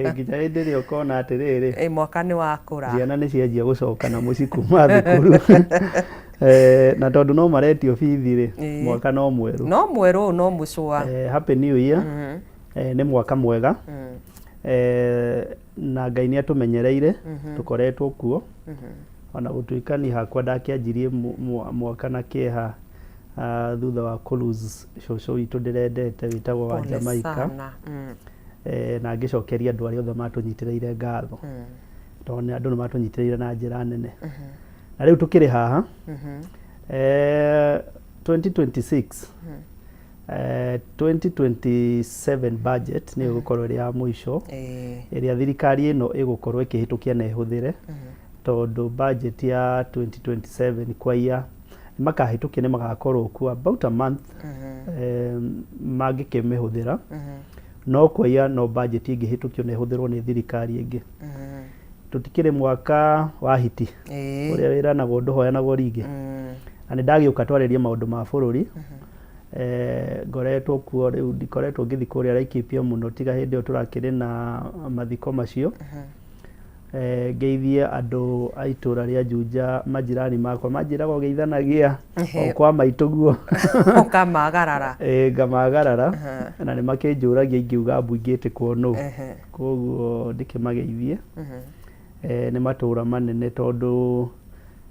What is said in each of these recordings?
nginya hĩndĩ ĩrĩa ũkona atĩrĩrĩ mwaka nĩ wakũra, ciana nĩ cianjia gũcoka na mũciĩ kuma thukuru na tondũ no maretio bithi-rĩ mwaka no mwerũ no mũcua. Happy New Year. Nĩ mwaka mwega na Ngai nĩ atũmenyereire tũkoretwo kuo ona gũtuĩka ni hakwa ndakĩanjirie mwaka na kĩeha thutha wa kũlose cũcũ witũ ndĩrendete wĩtagwo wa Jamaica, na ngĩcokeria andũ arĩa othe matũnyitĩrĩire ngatho tondũ andũ nĩ matũnyitĩrĩire na njĩra nene. Na rĩu tũkĩrĩ haha 2026 2027 budget nĩ ĩgũkorwo ĩrĩ ya mũico ĩrĩa thirikari ĩno ĩgũkorwo ĩkĩhĩtũkia na ĩhũthĩre, tondũ budget ya 2027 kwa ia makahĩtũkia nĩ magakorwo kuo about a month mangĩkĩmĩhũthĩra, no kwa ia no budget ĩngĩhĩtũkio na ĩhũthĩrwo nĩ thirikari ĩngĩ. Tũtikĩrĩ mwaka wa hiti ũrĩa wĩranagwo ndũhoyanagwo ringĩ, na nĩ ndagĩũka twarĩrie maũndũ ma bũrũri. Ngoretwo kuo rĩu ndikoretwo ngĩthi kũrĩa Laikipia mũno tiga hĩndĩ ĩyo tũrakĩrĩ na mathiko macio. Ngeithie andũ a itũra rĩa Juja, majirani makwa manjĩraga ũgeithanagia o kwa maitũguo ũkamagarara. Ngamagarara na nĩ makĩnjũragia ingiuga mbu ingĩtĩkwo nũ, koguo ndĩkĩmageithie. Nĩ matũra manene tondũ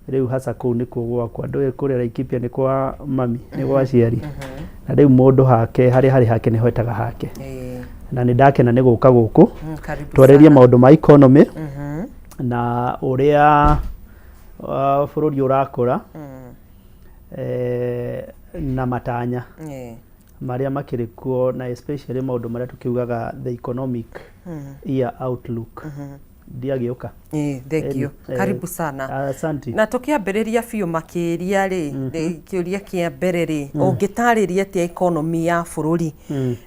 rĩu hasa kũu nĩkuo gwakwa, ndũĩ kũrĩa Laikipia nĩ kwa mami, nĩ gwa aciari, na rĩu mũndũ hake harĩa harĩ hake nĩ hetaga hake. Na nĩ ndakena nĩ gũka gũkũ twarĩrie maũndũ ma economy na ũrĩa bũrũri ũrakũra na matanya marĩa makĩrĩ kuo, na especially maũndũ marĩa tũkiugaga the economic year outlook. Ndiagĩũka. Thank you. Karibu sana. Asante. Na tũkĩambĩrĩria biũ makĩria rĩ, kĩũria kĩa mbere rĩ, ũngĩtarĩria atĩa economy ya bũrũri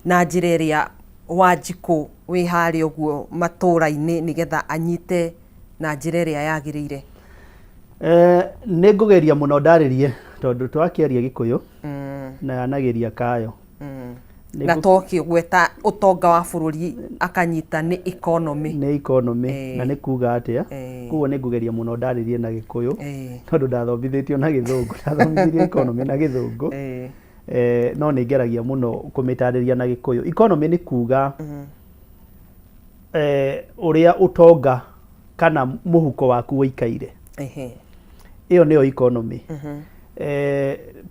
na njĩra ĩrĩa Wanjikũ wĩ harĩa ũguo matũra-inĩ nĩgetha anyite na njĩra ĩrĩa yagĩrĩire? Nĩ ngũgeria mũno ndarĩrie tondũ twakĩaria Gĩkũyũ na yanagĩria kayo, na tũkĩgweta ũtonga wa bũrũri akanyita nĩ economy. Nĩ economy na nĩ kuga atĩa, koguo nĩ ngũgeria mũno ndarĩrie na Gĩkũyũ tondũ ndathomithĩtio na Gĩthũngũ, ndathomithirio economy na Gĩthũngũ. No nĩ ngeragia mũno kũmĩtarĩria na Gĩkũyũ. Economy nĩ kuga ũrĩa ũtonga kana mũhuko waku ũikaire, ĩyo nĩyo economy.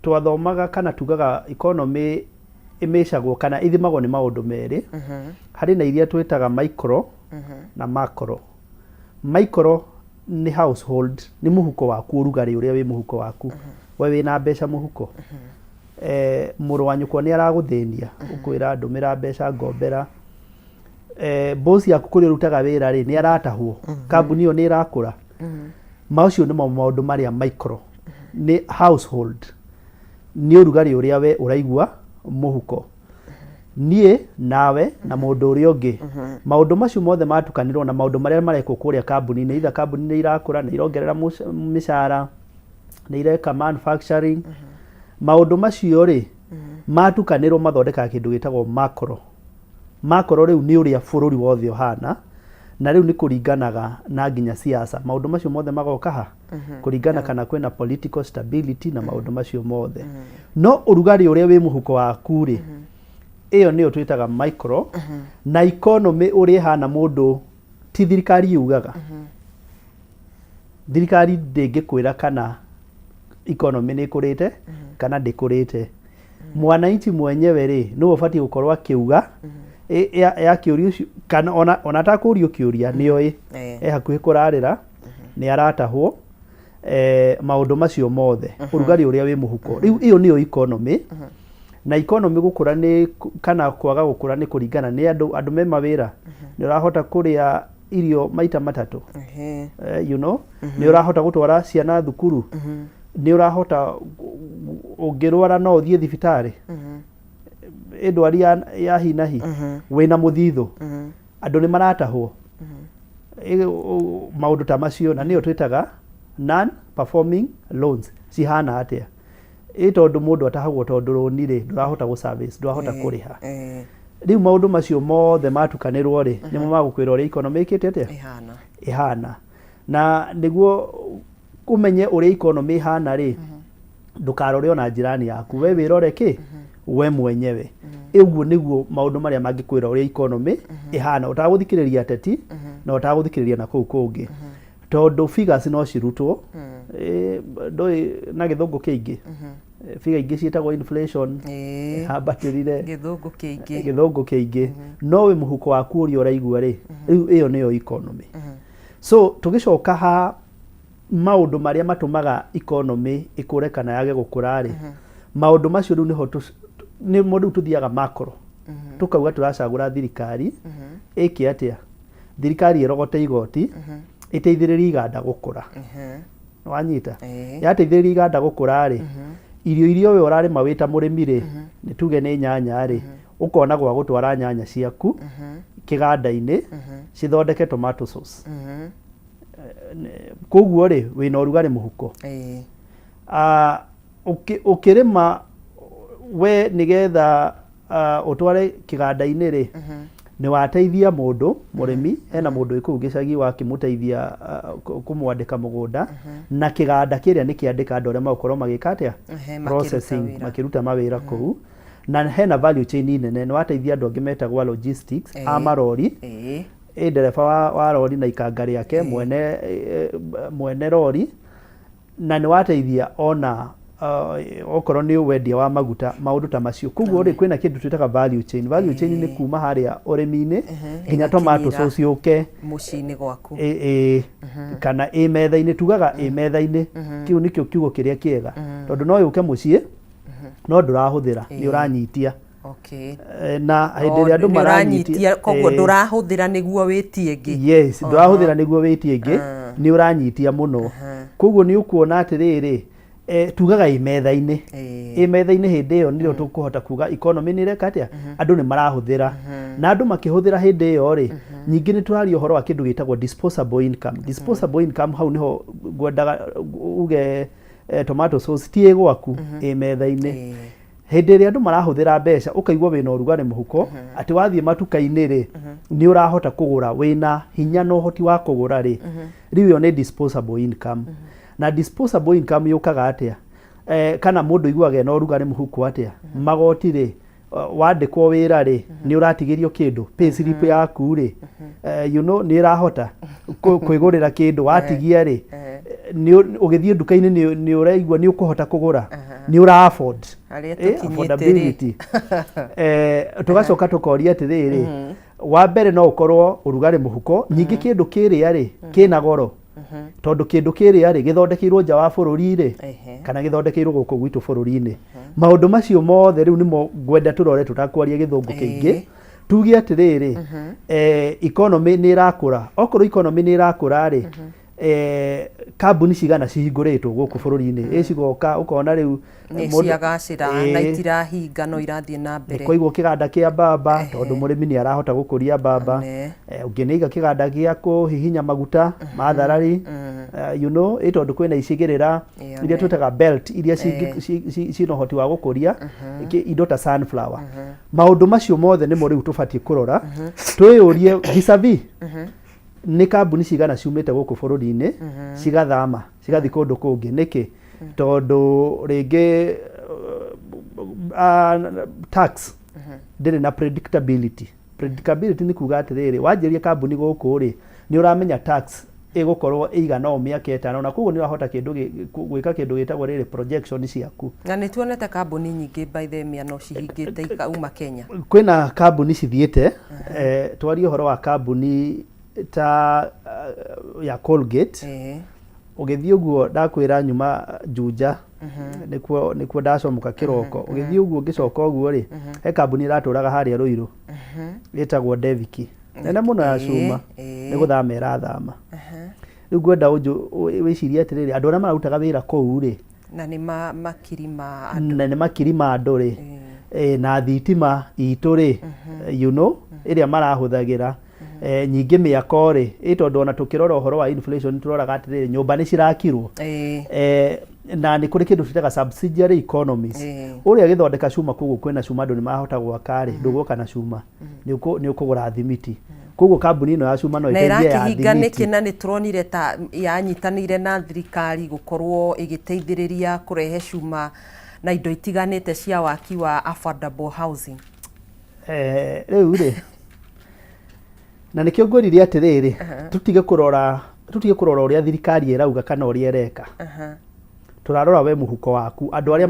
Twathomaga kana tugaga economy imecagwo kana ithimagwo nĩ maũndũ merĩ. Harĩ na iria twĩtaga micro na macro. Micro nĩ household, nĩ mũhuko waku, ũrugarĩ ũrĩa wĩ mũhuko waku, we wĩna mbeca mũhuko. Mũrũ wa nyũkwa nĩ aragũthĩnia ũkwĩra ndũmĩra mbeca ngombera. Boss yaku kũrĩa ũrutaga wĩra rĩ nĩ aratahwo, kambuni ĩyo nĩ ĩrakũra. Maũcio nĩ maũndũ marĩa micro. Nĩ household, nĩ ũrugarĩ ũrĩa we ũraigua mũhuko, niĩ nawe na mũndũ ũrĩa ũngĩ. Maũndũ macio mothe matukanĩrwo na maũndũ marĩa marekwo kũrĩa kambuni-inĩ, either kambuni nĩ irakũra, nĩ irongerera mĩcara, nĩ ireka manufacturing. Maũndũ macio rĩ matukanĩrwo mathondekaga kĩndũ gĩtagwo macro. Macro rĩu nĩ ũrĩa bũrũri wothe ũhana, na rĩu nĩ kũringanaga na nginya siasa. Maũndũ macio mothe magoka ha kũringana kana kwĩna political stability na maũndũ macio mothe. No ũrugarĩ ũrĩa wĩ mũhuko waku rĩ, ĩyo nĩyo twĩtaga micro. Na economy ũrĩa hana mũndũ ti thirikari yugaga. Thirikari ndĩngĩkwĩra kana economy nĩ ĩkũrĩte kana ndĩkũrĩte. Mwananchi mwenyewe rĩ nĩwe ũbatiĩ gũkorwo akiuga ya kĩũria ũcio, kana ona takũrio kĩũria nĩoĩ hakuhĩ kũrarĩra, nĩ aratahwo maũndũ macio mothe, ũrugarĩ ũrĩa wĩ mũhuko. Rĩu ĩyo nĩyo economy. Na economy gũkũra nĩ kana kwaga gũkũra nĩ kũringana nĩ andũ me mawĩra. Nĩ ũrahota kũrĩa irio maita matatũ, you know, nĩ ũrahota gũtwara ciana thukuru, nĩ ũrahota ũngĩrwara no ũthiĩ thibitarĩ, ndwari ya hi na hi, wĩna mũthithũ, andũ nĩ maratahwo. Maũndũ ta macio na nĩyo twĩtaga non performing loans. Cihana atĩa? Tondũ mũndũ atahagwo tondũ rũni rĩ ndũrahota gũ service, ndũrahota kũrĩha. riu maundu macio mothe matukanirwo ri nimo magukwira uri economy ikite atia ihana na niguo umenye uri economy ihana ri ndukarore ona jirani yaku we wirore ki we mwenyewe iguo niguo maundu maria mangikwira uri economy ihana utaguthikiriria ateti na utaguthikiriria na kuu kungi tondu figures no cirutwo ndoi na githungu kiingi figure ingi cietagwo inflation habatirire githungu kiingi no we muhuko waku uri uraigua ri riu iyo niyo economy so tugicoka ha maundu maria matumaga economy ikure kana yage gukura ri maundu macio riu niho ni mundu tuthiaga macro tukauga turacagura thirikari iki atia thirikari irogote igoti iteithiriria iganda gukura wanyita yateithiriria iganda gukura ri irio we urarima wita murimi ri nituge ni nyanya ri ukona gwa gutwara nyanya ciaku kiganda-ini cithondeke tomato sauce koguo ri wina urugari muhuko ukirima we nigetha utware kiganda-ini ri ni wateithia mundu murimi ena mundu iku gicagi wakimuteithia kumwandika mugunda na kiganda kiria ni kiandika andu aria magukorwo magikatia processing makiruta mawira kuu na hena value chain nene ni wateithia andu angi metagwa logistics amarori ndereba wa rori na ikanga riake mwene rori na ni wateithia ona okorwo ni wendia wa maguta maundu ta macio koguo ri kwina kindu twitaga value chain ni kuma haria urimi-ini nginya tomato sauce yuke mucini gwaku kana metha-ini tugaga metha-ini kiu nikio kiugo kiria kiega tondu no yuke mucie no ndurahuthira ni uranyitia na hindi ria andu maranyitia koguo ndurahuthira niguo witie ngi yes ndurahuthira niguo witie ngi ni uranyitia muno koguo ni ukuona atiriri tugaga metha-ini metha-ini hindi iyo ndio tukuhota kuga economy ni reka atia andu ni marahuthira na andu makihuthira hindi iyo ri nyingi ni turario horo wa kindu gitagwo disposable income hau niho ngwendaga uge tomato sauce tie gwaku metha-ini hindi ria andu marahuthira mbeca ukaigwa wina urugari muhuko ati wathie matuka-ini ri ni urahota kugura wina hinya no hoti wa kugura ri riu yo ni disposable income na disposable income yukaga atia kana mundu iguaga no rugari muhuko atia magoti ri wandikwo wira ri ni uratigirio kindu pay slip yaku ri ni irahota kwigurira kindu watigia ri ni ugithie nduka-ini ni uraigwa ni ukuhota kugura ni ura afford affordability tugacoka tukoria atiriri wa mbere no ukorwo urugari muhuko nyingi kindu kiria ri kina goro tondu kindu kiria ri githondekeirwo nja wa bururi ri kana githondekeirwo guku gwitu bururi-ini maundu macio mothe riu nimo ngwenda turore tutakwaria githungu kiingi tugie atiriri economy ni irakura okorwo economy ni irakura ri kambuni cigana cihinguritwo guku bururi-ini icigoka ukona riu ciagacira na itirahinga no irathie na mbere koiguo kiganda kia mbamba tondu murimi ni arahota gukuria mbamba unginiiga kiganda gia kuhihinya maguta matharari tondu kwina icigirira iria twitaga belt iria cina uhoti wa gukuria indo ta sunflower maundu macio mothe nimo riu tubatie kurora twiyurie vis-a-vis ni kambuni cigana ciumite guku bururi-ini cigathama cigathi kundu kungi niki tondu ringi tax ndiri na predictability ni kuga atiriri wanjiria kambuni guku ri ni uramenya tax igukorwo igana o miaka 5 na koguo ni urahota kindu gwika kindu gitagwo riri projection ciaku na ni tuonete kambuni nyingi by the way no cihingite ikauma Kenya kwina kambuni cithiete twari horo wa kambuni ta ya Colgate ugithie uguo ndakwira nyuma Juja nikuo ndacomoka kiroko ugithie uguo ngicoka uguo ri he kambuni iraturaga haria Ruiru itagwo Deviki nene muno ya cuma ni guthama irathama riu ngwenda wiciria atiriri andu aria marutaga wira kuu ri na ni makiri ma andu ri na thitima itu ri iria marahuthagira nyingĩ mĩako rĩ ĩtondũ ona tũkĩrora ũhoro wa inflation tũroraga atĩrĩrĩ nyũmba nĩ cirakirwo na nĩ kũrĩ kĩndũ twĩtaga subsidiary economies ũrĩa gĩthondeka cuma koguo kwĩna cuma andũ nĩ mahota gwaka rĩ ndũgũka na cuma nĩ ũkũgũra thimiti koguo kambuni ĩno ya cuma no ĩteithie ya thimiti na ĩrakĩhinga nĩkĩ na nĩ turonire ta yanyitanĩire na thirikari gũkorwo ĩgĩteithĩrĩria kũrehe cuma na indo itiganĩte cia waki wa affordable housing rĩu rĩ na nĩkĩo ngwĩrire atĩrĩrĩ tutige kũrora ũrĩa thirikari ĩrauga kana ũrĩa ĩreka tũrarora we mũhuko waku andũ arĩa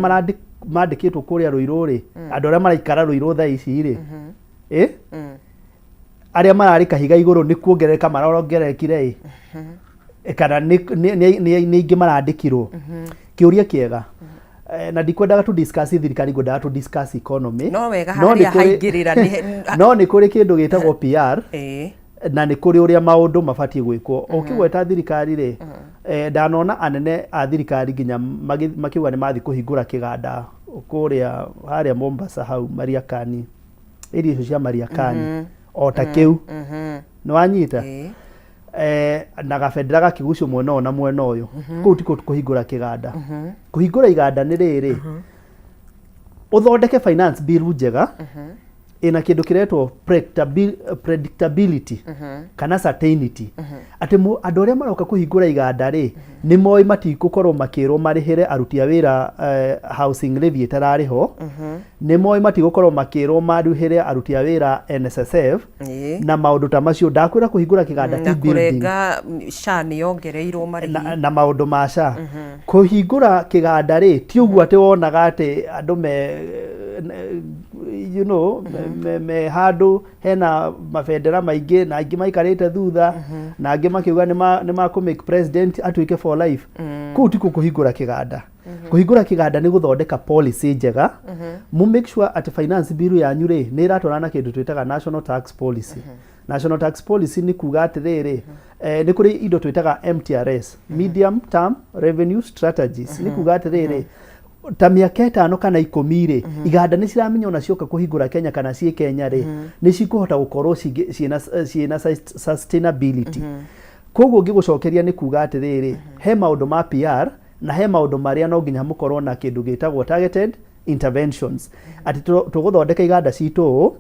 mandĩkĩtwo kũrĩa Rũirũ rĩ andũ arĩa maraikara Rũirũ thaa ici rĩ arĩa mararĩ kahiga igũrũ nĩ kuongerereka marongererekire kana nĩ ingĩ marandĩkirwo kĩũria kĩega na ndikwendaga tu discuss thirikari ngwendaga tu discuss economy no wega harĩa haingĩrĩra no nĩ kũrĩ kĩndũ gĩtagwo PR na nĩ kũrĩ ũrĩa maũndũ mabatiĩ gwĩkwo ũkĩgweta thirikari rĩ ndanona anene a thirikari nginya makiuga nĩ mathi kũhingũra kĩganda kũrĩa harĩa Mombasa hau Mariakani irio icio cia Mariakani o ta kĩu nĩ wanyita na gabendera gakĩgucio mwena ũyũ na mwena ũyũ kũu tiko kũhingũra kĩganda kũhingũra iganda nĩ rĩrĩ ũthondeke finance bill njega ina kĩndũ kĩretwo predictability kana certainty atĩ andũ arĩa maroka kũhingũra iganda rĩ nĩ moĩ matigũkorwo makĩrwo marĩhĩre aruti a wĩra housing levy ĩtararĩho nĩ moĩ matigũkorwo makĩrwo marĩhĩre aruti a wĩra NSSF na maũndũ ta macio ndakwĩra kũhingũra kĩganda ti building SHA nĩ yongereirwo marĩhi na maũndũ ma SHA kũhingũra kĩganda rĩ ti ũguo atĩ wonaga atĩ andũ you know me handũ hena mabendera maingĩ na angĩ maikarĩte thutha na angĩ makiuga nĩ ma make president atuĩke for life kũu ti kũhingũra kĩganda kũhingũra kĩganda nĩ gũthondeka policy njega mu make sure at finance bill yanyu rĩ nĩ iratwarana na kĩndũ twĩtaga national tax policy national tax policy nĩ kuga atĩrĩrĩ nĩ kũrĩ indo twĩtaga MTRS medium term revenue strategies nĩ kuga atĩrĩrĩ ta mĩaka 5 kana 10 rĩ iganda nĩ ciramenya ona cioka kũhingũra Kenya kana ciĩ Kenya rĩ nĩ cikũhota gũkorwo ciĩna sustainability koguo ngĩgũcokeria nĩ kuga atĩrĩrĩ he maũndũ ma PR na he maũndũ marĩa no nginya mũkorwo na kĩndũ gĩtagwo targeted interventions atĩ tũgũthondeka iganda citũ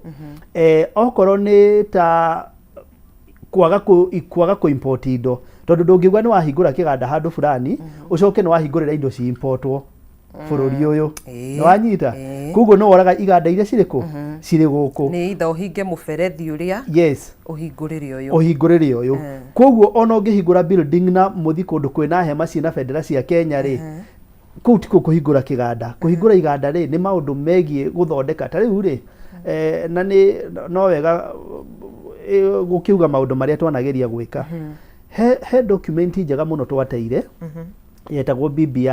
okorwo nĩ ta kwaga kũ-import indo tondũ ndũngĩuga nĩ wahingũra kĩganda handũ fulani ũcoke nĩ wahingũrĩra indo ci-importwo bũrũri ũyũ nĩ wanyita koguo no woraga iganda iria cirĩ gũkũ nĩ itha ũhinge mũberethi ũrĩa ũhingũrĩre ũyũ koguo ona ũngĩhingũra building na mũthi kũndũ kwĩna hema ciĩna bendera cia Kenya rĩ kũu ti kũhingũra kĩganda kũhingũra iganda rĩ nĩ maũndũ megiĩ gũthondeka ta rĩu rĩ na nĩ no wega gũkiuga maũndũ marĩa twanageria gwĩka he document njega mũno twateire yetagwo BBI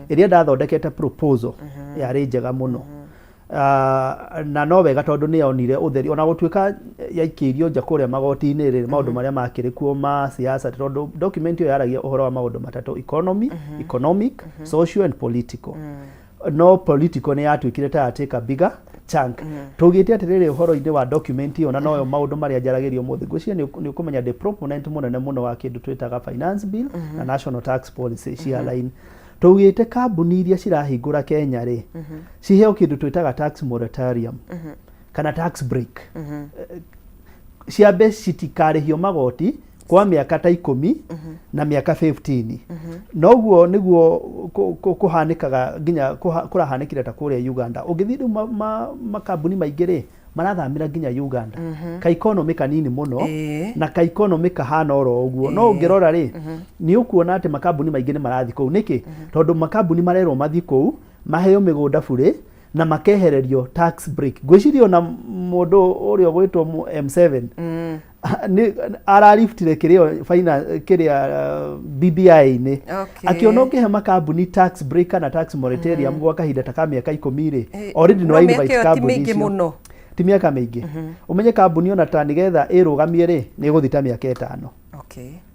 ĩrĩa ndathondekete proposal yarĩ njega mũno na no wega tondũ nĩ yonire ũtheri ona gũtuĩka yaikĩirio nja kũrĩa magoti-inĩ rĩ maũndũ marĩa makĩrĩ kuo ma siasa tondũ document ĩyo yaragia ũhoro wa maũndũ matatũ economic social and political no political nĩ yatuĩkire ta take a bigger chunk tugĩte atĩrĩrĩ ũhoro-inĩ wa document ĩyo na noyo maũndũ marĩa njaragerio mũthĩ ngwĩciria nĩ ũkũmenya the proponent mũnene mũno wa kĩndũ twĩtaga finance bill na national tax policy cia line tugĩte kambuni iria cirahingũra Kenya rĩ ciheo kĩndũ twĩtaga tax moratorium kana tax break ciambe citikarĩhio magoti kwa mĩaka ta 10 na mĩaka 15 noguo nĩguo kũhanĩkaga nginya kũrahanĩkire ta kũrĩa Uganda ũngĩthiĩ rĩu makambuni maingĩ rĩ marathamĩra nginya Uganda ka economy kanini mũno na ka economy kahana oro ũguo no ũngĩrora rĩ nĩ ũkuona atĩ makambuni maingĩ nĩ marathi kũu nĩkĩ tondũ makambuni marerwo mathi kũu maheo mĩgũnda bure na makehererio tax break ngwĩciria ona mũndũ ũrĩa ũgwĩtwo M7 arariftire kĩrĩa BBI-inĩ akĩona ũkĩhe makambuni tax break kana tax moratorium gwa kahinda ta ka mĩaka 10 rĩ already no invite kambuni icio ti mĩaka mĩingĩ ũmenye kambuni ona ta nĩgetha ĩrũgamie rĩ nĩ ĩgũthita mĩaka 5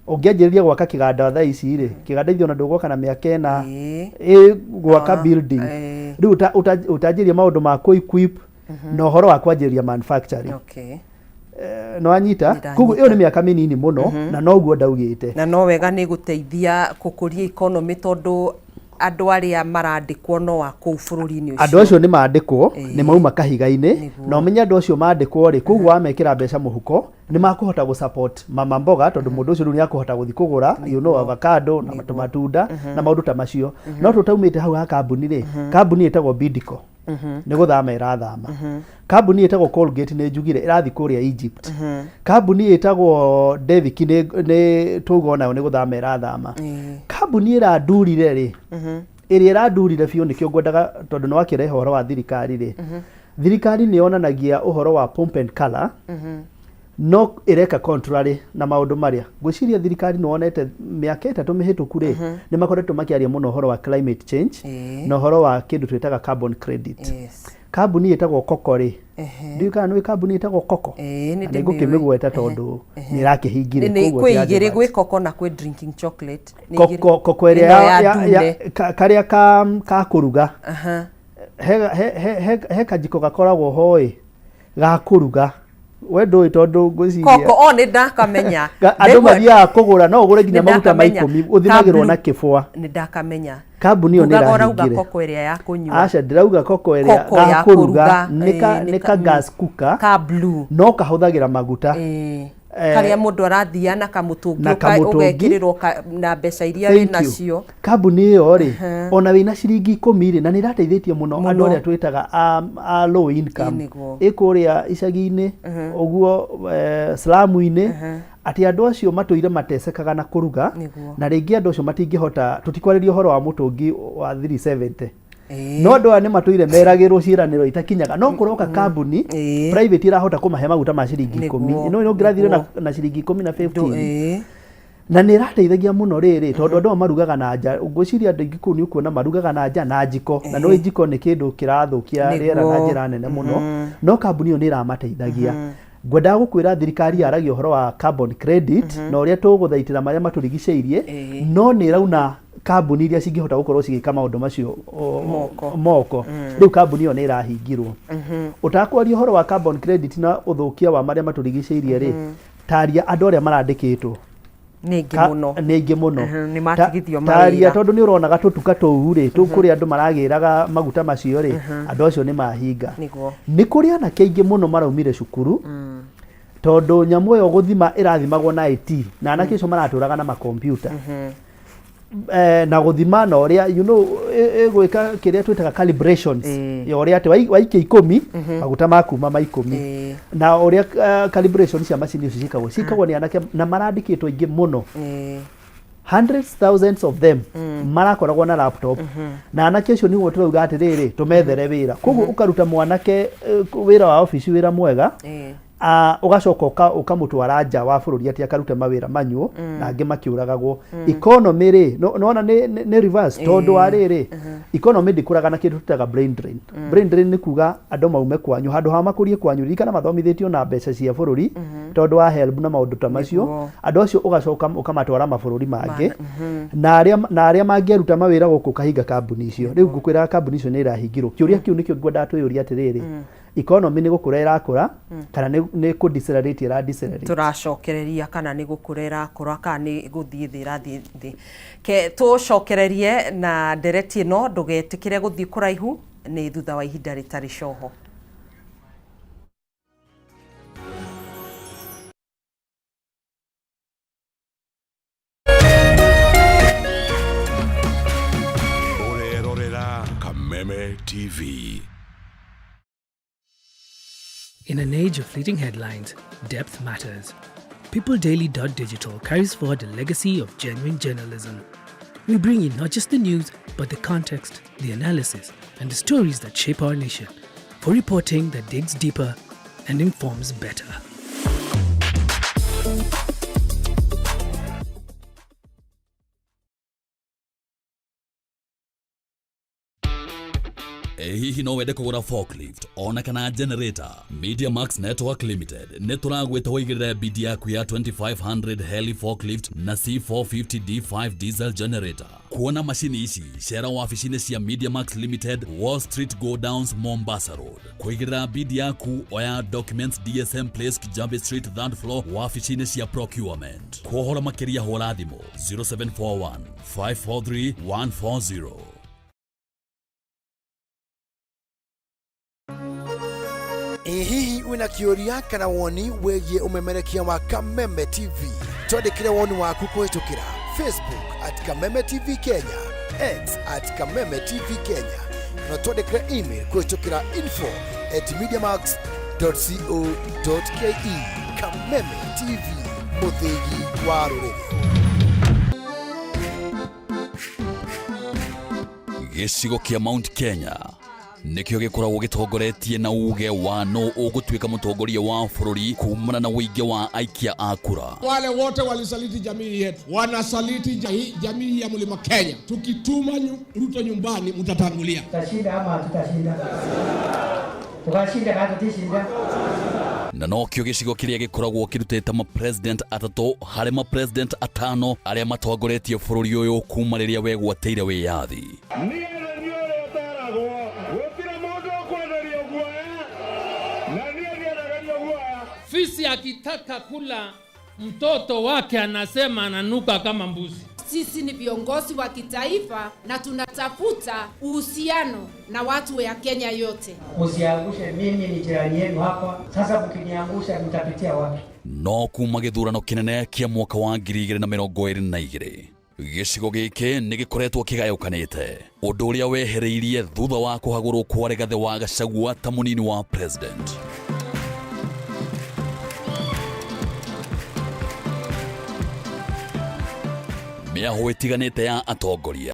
ũngĩanjĩrĩria gwaka kĩganda thaa ici rĩ kĩganda ithio na ndũgwaka na mĩaka 4 gwaka building rĩu ũtanjĩria maũndũ ma kũ-equip na ũhoro wa kwanjĩrĩria manufacturing no anyita koguo iyo ni miaka minini muno na noguo ndaugite na no wega ni guteithia kukuria economy tondu andu aria marandikwo no a kuu bururi-ini ucio andu acio ni mandikwo ni mauma kahiga-ini na umenya andu acio mandikwo ri koguo wamekira mbeca muhuko ni makuhota gu support mama mboga tondu mundu ucio ni akuhota guthi kugura avocado na matunda na maundu ta macio no tutaumite hau ha kambuni ri kambuni itagwo Bidco ni guthama irathama kambuni itagwo Colgate ni njugire irathi kuria Egypt kambuni itagwo Devik ni tugo nayo ni guthama irathama kambuni irandurire ri iria irandurire biu nikio ngwendaga tondu no wakirehe uhoro wa thirikari ri thirikari ni yonanagia uhoro wa pump and color no ireka contrary na maundu maria gwiciria thirikari no wonete miaka 3 mihituku ri ni makoretwo makiaria muno uhoro wa climate change na uhoro wa kindu twitaga carbon credit kambuni itagwo Coco ri ndika no kambuni itagwo Coco ni ngukimigweta tondu ni rakihingire koguo kwi igiri gwi Coco na kwi drinking chocolate Coco iria karia ka kuruga he kajiko gakoragwo hoi ga kuruga wendo tondu ngwiciria Coco ni ndakamenya andu mathiaga kugura no ugure nginya maguta ma 10 uthimagirwo na kibwa ni ndakamenya kambuni iyo ni rahingire Coco iria ya kunyua acha ndirauga Coco iria ga kuruga nika gas cooker ka blue no kahuthagira maguta karia mundu arathia na kamutungi ugekirirwo na mbeca iria wi nacio kambuni iyo ri ona wina ciringi 10 ri na ni rateithĩtie muno andu aria twitaga a low income ikuria icagi-ini uguo slamu-ini ati andu acio matuire matecekaga na kuruga na ringi andu acio matingihota tutikwariria uhoro wa mutungi wa 370 no andu aya ni matuire meragirwo ciraniro itakinyaga no kuroka kambuni private irahota kumahe maguta ma ciringi 10 no ngirathire na ciringi 10 na 15 na ni rateithagia muno riri tondu andu marugaga na nja ngwiciria andu ingi ni ukuona marugaga na nja na njiko na no njiko ni kindu kirathukia riera na njira nene muno no kambuni iyo ni iramateithagia ngwendaga gukwira thirikari yaragia uhoro wa carbon credit na uria tuguthaitira maria maturigiceirie no ni rauna kambuni iria cingihota gukorwo cigika maundu macio moko riu kambuni iyo ni irahingirwo utakwaria uhoro wa carbon credit na uthukia wa maria maturigiceirie ri taria andu aria marandikitwo ningi muno ni matigithio mawira taria tondu ni uronaga tutuka tuu ri tukuri andu maragiraga maguta macio ri andu acio ni mahinga ni kuri ana keingi muno maraumire cukuru tondu nyamu yo guthima irathimagwo na IT na anake icio maraturaga na makompiuta na guthima na uria gwika kiria twitaga calibrations ya uria ati waike 10 maguta makuma ma 10 na uria calibrations cia macini icio cikagwo ni anake na marandikitwo ingi muno hundreds thousands of them marakoragwo na laptop na anake icio niguo turauga ati riri tumethere wira koguo ukaruta mwanake wira wa office wira mwega ugacoka ukamutwara nja wa bururi ati akaruta mawira manyu na angi makiuragagwo economy ri nona ni reverse tondu wa riri economy ndikuraga na kindu tutaga brain drain ni kuga andu maume kwanyu handu ha makurie kwanyu rikana mathomithitio na mbeca cia bururi tondu wa help na maundu ta macio andu acio ugacoka ukamatwara mabururi mangi na aria mangieruta mawira guku kahinga kambuni icio riu ngukwira kambuni icio ni irahingirwo kiuria kiu nikio ngwenda twiyuria ati riri economy ni gukura irakura kana ni ku decelerate ira decelerate turacokereria kana ni gukura irakura kana ni guthii thi irathi thi ke tucokererie na ndereti no ndugetikire guthii kuraihu ni thutha wa ihinda ritari coho. Urerorera Kameme TV. In an age of fleeting headlines, depth matters. PeopleDaily.digital carries forward a legacy of genuine journalism. We bring you not just the news, but the context, the analysis, and the stories that shape our nation, for reporting that digs deeper and informs better. hihi no wende kugura forklift ona kana generator? Media Max Network Limited neturagweta wigirire bidi yaku ya 2500 heli forklift na C450 D5 diesel generator. Kuona mashini ici shera waficine cia Media Max Limited, Wall Street Go Downs, Mombasa Road. Kuigirira bidi yaku oya documents DSM Place, Kijambe Street, 3rd floor, waficine cia procurement. Kuhora makiria hora thimo 0741 543 140. Hihi wina kĩũria kana woni wĩgiĩ umemerekia wa Kameme TV? Twandĩkĩre woni waku kũhĩtũkĩra Facebook @Kameme TV Kenya, X @Kameme TV Kenya, na twandĩkĩre email kũhĩtũkĩra info@mediamax.co.ke. Kameme TV, mũthĩgi wa rũrĩrĩ. Gĩcigo kĩa Mount Kenya nikio gikoragwo gitongoretie na uge wa no ũgũtuĩka mũtongoria wa bũrũri kumana na wĩingĩ wa aikia a kura. Wale wote walisaliti jamii yetu wanasaliti jamii ya Mlima Kenya. Tukituma Ruto nyumbani mtatangulia. Tutashinda ama tutashinda? Tukashinda kama tutashinda. Na no kĩo gĩcigo kĩrĩa gĩkoragwo kĩrutĩte ma-president atatũ harĩ ma-president atano arĩa matongoretie bũrũri ũyũ kuma rĩrĩa wegwatĩire wĩyathi. Fisi akitaka kula mtoto wake anasema ananuka kama mbuzi. Sisi ni viongozi wa kitaifa na tunatafuta uhusiano na watu wa Kenya yote. Usiangushe, mimi ni jirani yenu hapa. Sasa mkiniangusha mtapitia wapi? No kuma gĩthurano kĩnene kĩa mwaka wa 2022 gĩcigo gĩkĩ nĩ gĩkoretwo kĩgayũkanĩte, ũndũ ũrĩa wehereirie thutha wa kũhagũrwo kwa Rigathĩ wa Gachagua ta mũnini wa president. Mĩaho ĩtiganĩte ya atongoria